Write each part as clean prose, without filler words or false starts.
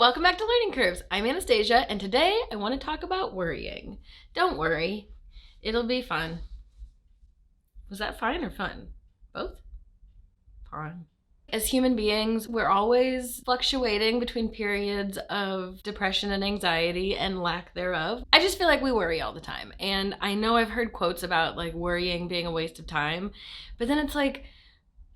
welcome back to Learning Curves. I'm Anastasia, and today I want to talk about worrying. Don't worry, it'll be fun. Was that fine or fun? Both? Fun. As human beings, we're always fluctuating between periods of depression and anxiety and lack thereof. I just feel like we worry all the time. And I know I've heard quotes about like worrying being a waste of time, but then it's like,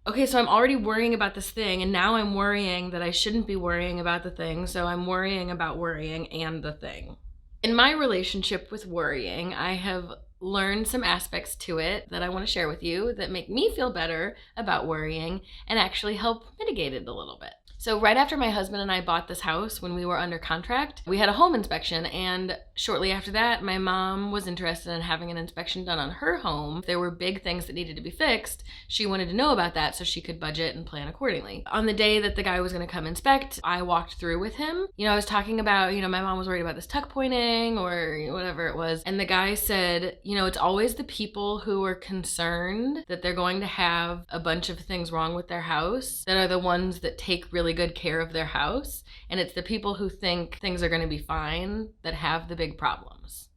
okay, so I'm already worrying about this thing, and now I'm worrying that I shouldn't be worrying about the thing, so I'm worrying about worrying and the thing. In my relationship with worrying, I have learned some aspects to it that I want to share with you that make me feel better about worrying and actually help mitigate it a little bit. So right after my husband and I bought this house, when we were under contract, we had a home inspection, and shortly after that, my mom was interested in having an inspection done on her home. If there were big things that needed to be fixed, she wanted to know about that so she could budget and plan accordingly. On the day that the guy was going to come inspect, I walked through with him. I was talking about, my mom was worried about this tuck pointing or whatever it was, and the guy said, it's always the people who are concerned that they're going to have a bunch of things wrong with their house that are the ones that take really good care of their house, and it's the people who think things are going to be fine that have the big problems.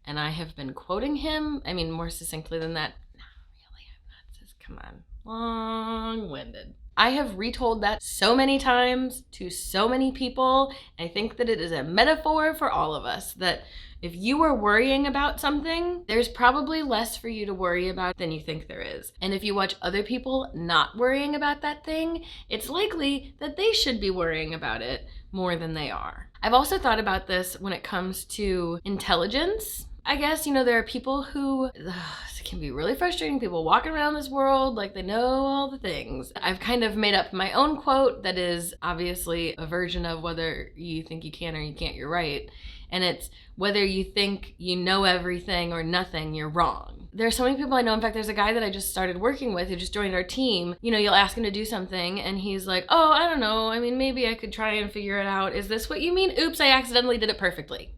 And I have been quoting him, more succinctly than that. No, really, I'm not. Just come on, long-winded. I have retold that so many times to so many people. I think that it is a metaphor for all of us, that if you are worrying about something, there's probably less for you to worry about than you think there is. And if you watch other people not worrying about that thing, it's likely that they should be worrying about it more than they are. I've also thought about this when it comes to intelligence. I guess, there are people who, it can be really frustrating, people walking around this world like they know all the things. I've kind of made up my own quote that is obviously a version of whether you think you can or you can't, you're right. And it's whether you think you know everything or nothing, you're wrong. There are so many people I know. In fact, there's a guy that I just started working with who just joined our team. You'll ask him to do something and he's like, oh, I don't know. maybe I could try and figure it out. Is this what you mean? Oops, I accidentally did it perfectly.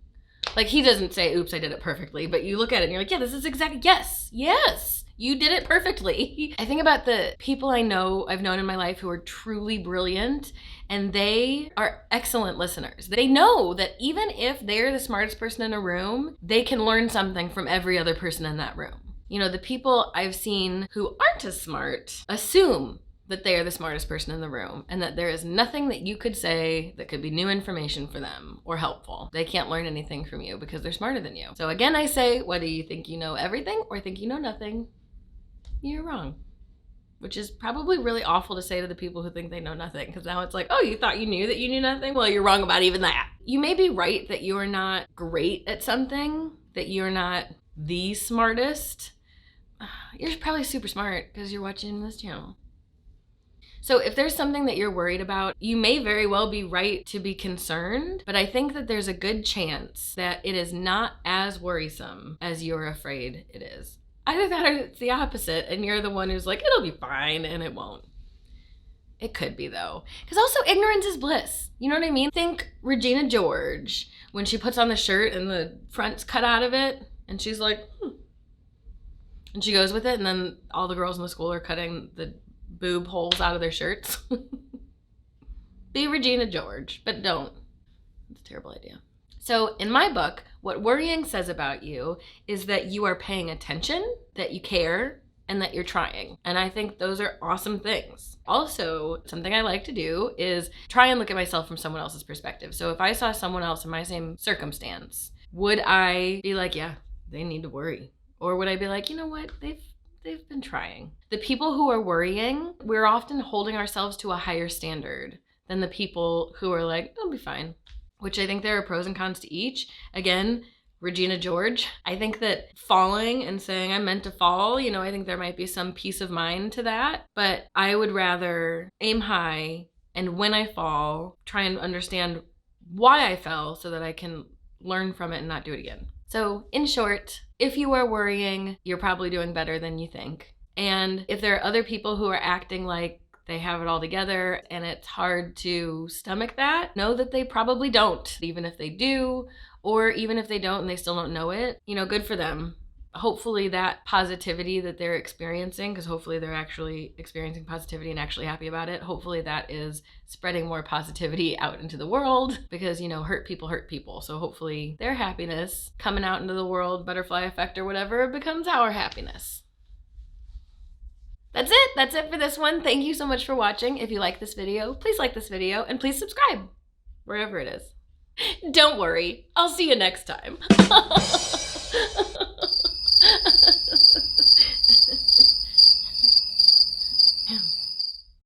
Like, he doesn't say, oops, I did it perfectly, but you look at it and you're like, yeah, this is exactly, yes, you did it perfectly. I think about the people I've known in my life who are truly brilliant, and they are excellent listeners. They know that even if they're the smartest person in a room, they can learn something from every other person in that room. The people I've seen who aren't as smart assume that they are the smartest person in the room and that there is nothing that you could say that could be new information for them or helpful. They can't learn anything from you because they're smarter than you. So again, I say, whether you think you know everything or think you know nothing, you're wrong. Which is probably really awful to say to the people who think they know nothing, because now it's like, oh, you thought you knew that you knew nothing? Well, you're wrong about even that. You may be right that you are not great at something, that you're not the smartest. You're probably super smart because you're watching this channel. So if there's something that you're worried about, you may very well be right to be concerned, but I think that there's a good chance that it is not as worrisome as you're afraid it is. Either that or it's the opposite, and you're the one who's like, it'll be fine, and it won't. It could be, though. Because also, ignorance is bliss. You know what I mean? Think Regina George, when she puts on the shirt and the front's cut out of it, and she's like, and she goes with it, and then all the girls in the school are cutting the boob holes out of their shirts. Be Regina George, but don't. It's a terrible idea. So in my book, what worrying says about you is that you are paying attention, that you care, and that you're trying. And I think those are awesome things. Also, something I like to do is try and look at myself from someone else's perspective. So if I saw someone else in my same circumstance, would I be like, yeah, they need to worry? Or would I be like, you know what, they've been trying. The people who are worrying, we're often holding ourselves to a higher standard than the people who are like, it'll be fine. Which I think there are pros and cons to each. Again, Regina George. I think that falling and saying I'm meant to fall, I think there might be some peace of mind to that. But I would rather aim high, and when I fall, try and understand why I fell so that I can learn from it and not do it again. So in short, if you are worrying, you're probably doing better than you think. And if there are other people who are acting like they have it all together and it's hard to stomach that, know that they probably don't. Even if they do, or even if they don't and they still don't know it, good for them. hopefully that positivity that they're experiencing, because hopefully they're actually experiencing positivity and actually happy about it, hopefully that is spreading more positivity out into the world, because, you know, hurt people. So hopefully their happiness coming out into the world, butterfly effect or whatever, becomes our happiness. That's it. That's it for this one. Thank you so much for watching. If you like this video, please like this video and please subscribe wherever it is. Don't worry, I'll see you next time.